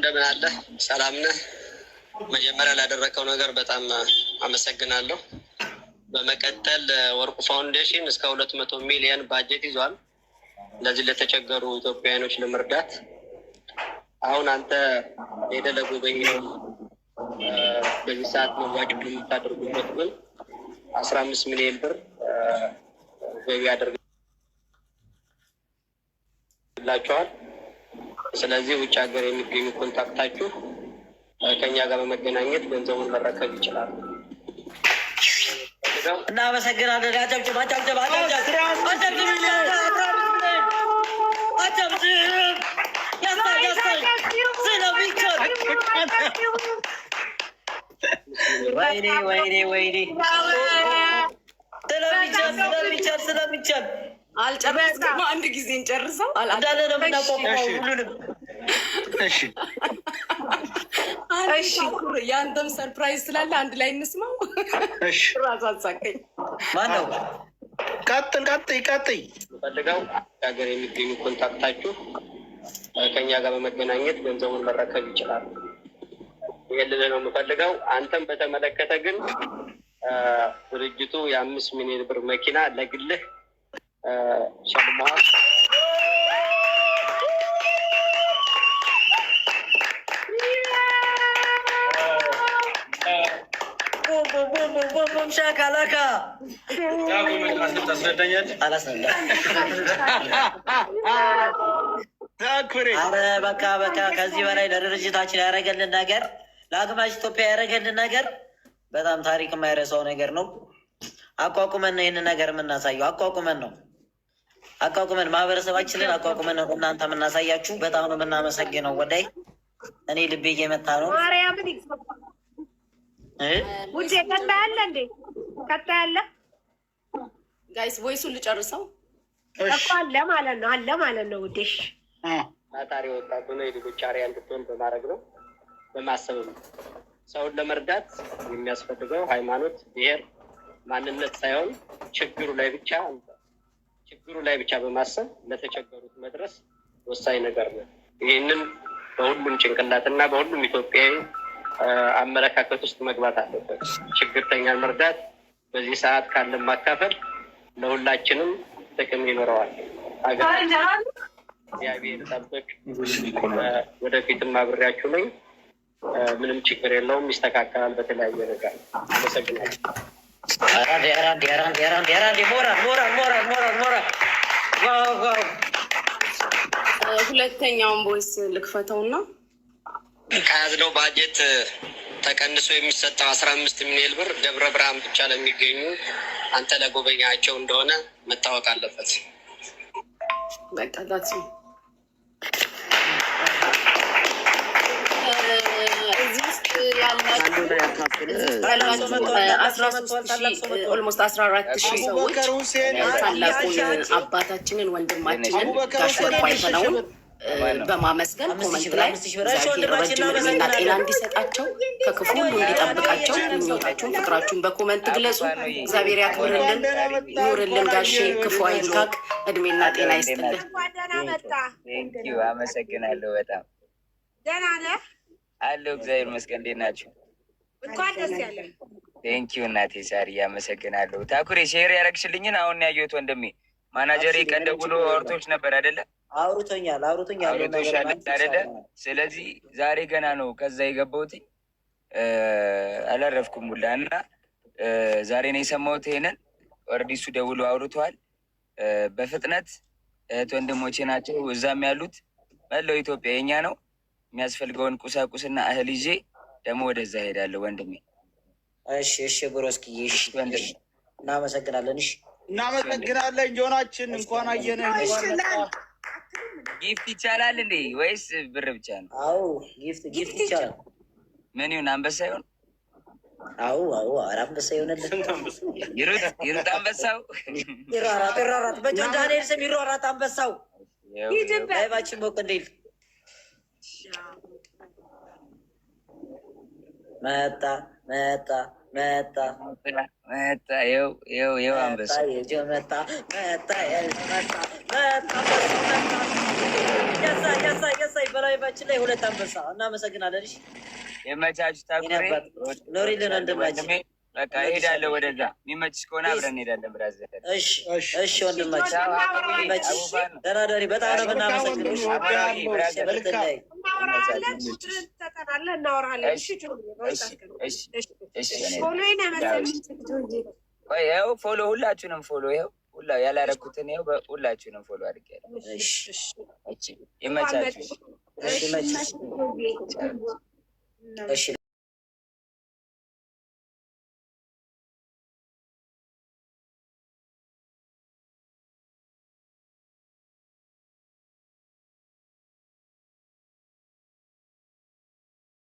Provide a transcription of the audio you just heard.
እንደምን አለ? ሰላም ነህ? መጀመሪያ ላደረከው ነገር በጣም አመሰግናለሁ። በመቀጠል ወርቁ ፋውንዴሽን እስከ 200 ሚሊዮን ባጀት ይዟል ለዚህ ለተቸገሩ ኢትዮጵያውያኖች ለመርዳት። አሁን አንተ ሄደህ ለጎበኘው በዚህ ሰዓት መዋጮ የምታደርጉበት ግን 15 ሚሊዮን ብር ገቢ ያደርግላቸዋል። ስለዚህ ውጭ ሀገር የሚገኙ ኮንታክታችሁ ከኛ ጋር በመገናኘት ገንዘቡን መረከብ ይችላል። እናመሰግናለን። አጨብጭብ አጨብጭብ አጨብጭብ ወይኔ ወይኔ ወይኔ ስለሚቻል አልጨረስኩም። አንድ ጊዜ እንጨርሰው እንዳለ ነው የምናቆመው ሁሉንም። እሺ የአንተም ሰርፕራይዝ ስላለ አንድ ላይ እንስማው። ራሱ አሳቀኝ። ማነው? ቀጥይ ፈልገው ሀገር የሚገኙ ኮንታክታችሁ ከኛ ጋር በመገናኘት ገንዘቡን መረከብ ይችላል። ይሄን ነው የምፈልገው። አንተም በተመለከተ ግን ድርጅቱ የ5 ሚሊዮን ብር መኪና ለግልህ ሸልመዋል። ሻካላካ በቃ ከዚህ በላይ ለድርጅታችን ያደረገልን ነገር፣ ለአግማሽ ኢትዮጵያ ያደረገልን ነገር በጣም ታሪክ የማይረሳው ነገር ነው። አቋቁመን ነው ይህንን ነገር የምናሳየው። አቋቁመን ማህበረሰባችንን አቋቁመን ነው እናንተ የምናሳያችሁ። በጣም ነው የምናመሰግነው። ወዳይ እኔ ልቤ እየመታ ነው። ውጭ ቀጣያለ እንዴ? ቀጣያለ ጋይስ ቮይሱን ልጨርሰው እኮ አለ ማለት ነው ውዴሽ ታታሪ ወጣቱ ነው የልጆች አርአያ እንድትሆን በማድረግ ነው፣ በማሰብ ነው። ሰውን ለመርዳት የሚያስፈልገው ሃይማኖት፣ ብሔር፣ ማንነት ሳይሆን ችግሩ ላይ ብቻ በማሰብ ለተቸገሩት መድረስ ወሳኝ ነገር ነው። ይህንን በሁሉም ጭንቅላትና በሁሉም ኢትዮጵያዊ አመለካከት ውስጥ መግባት አለበት። ችግርተኛን መርዳት በዚህ ሰዓት ካለን ማካፈል ለሁላችንም ጥቅም ይኖረዋል። እግዚአብሔር ጠብቅ። ወደፊትም አብሬያችሁ ነኝ። ምንም ችግር የለውም፣ ይስተካከላል በተለያየ ነገር። አመሰግናለሁ። ሁለተኛውን ቦይስ ልክፈተውና ከያዝነው ባጀት ተቀንሶ የሚሰጠው 15 ሚሊዮን ብር ደብረ ብርሃን ብቻ ለሚገኙ አንተ ለጎበኛቸው እንደሆነ መታወቅ አለበት። በቃ እዚህ ውስጥ ያላችሁ 14,000 ሰዎች ታላቁን አባታችንን ወንድማችንን ጋሽ ወርቁ አይተነውን በማመስገን ኮመንት ላይ እግዚአብሔር ረጅም ዕድሜና ጤና እንዲሰጣቸው ከክፉ ሁሉ እንዲጠብቃቸው ምኞታችሁን፣ ፍቅራችሁን በኮመንት ግለጹ። እግዚአብሔር ያክብርልን፣ ኑርልን። ጋሼ ክፉ አይንካክ፣ እድሜና ጤና ይስጥልን። አመሰግናለሁ። በጣም ደህና ነህ? አለሁ እግዚአብሔር ይመስገን። እንዴት ናችሁ? እንኳን ደስ ያለህ። ቴንኪው እናቴ ሳሪ አመሰግናለሁ። ታኩሬ ሼር ያደረግሽልኝን አሁን ያየሁት ወንድሜ ማናጀሬ ቀን ደውሎ አውርቶች ነበር አይደለ? አውርቶኛል አይደለ? ስለዚህ ዛሬ ገና ነው ከዛ የገባሁት፣ አላረፍኩም ሁላ እና ዛሬ ነው የሰማሁት። ይሄንን ኦልሬዲ እሱ ደውሎ አውርተዋል። በፍጥነት እህት ወንድሞቼ ናቸው እዛም ያሉት፣ መላው ኢትዮጵያ የኛ ነው። የሚያስፈልገውን ቁሳቁስና እህል ይዤ ደግሞ ወደዛ ሄዳለሁ ወንድሜ። እሺ ብሮስኪ፣ እናመሰግናለን። እናመሰግናለን። ጆናችን እንኳን አየነ። ጊፍት ይቻላል እንዴ ወይስ ብር ብቻ ነው? አዎ ጊፍት ይቻላል። ምን ይሁን? አንበሳ ይሁን? አዎ አንበሳ ይሆንልን። ይሩጥ አንበሳው፣ ይሯሯጥ በጆርዳኔል ስም ይሯሯጥ አንበሳው። ላይቫችን ሞቅ እንዲል መጣ ይኸው አንበሳ መጣ በላይቫችን ላይ 2 አንበሳ እናመሰግናለን። እሺ የመቻችሁ ታኩሬ ኖሪልን ወንድማችን። በቃ እሄዳለሁ ወደዛ። የሚመችሽ ከሆነ አብረን እንሄዳለን። ብራዘር እሺ ወንድማችን ደህና ደሪ። በጣም ነው የምናመሰግነው። ይኸው ፎሎ ሁላችሁንም ፎሎ ይኸው ያላረኩትን ይኸው ሁላችሁንም ፎሎ አድርጌያለሁ። ይመቻችሁ።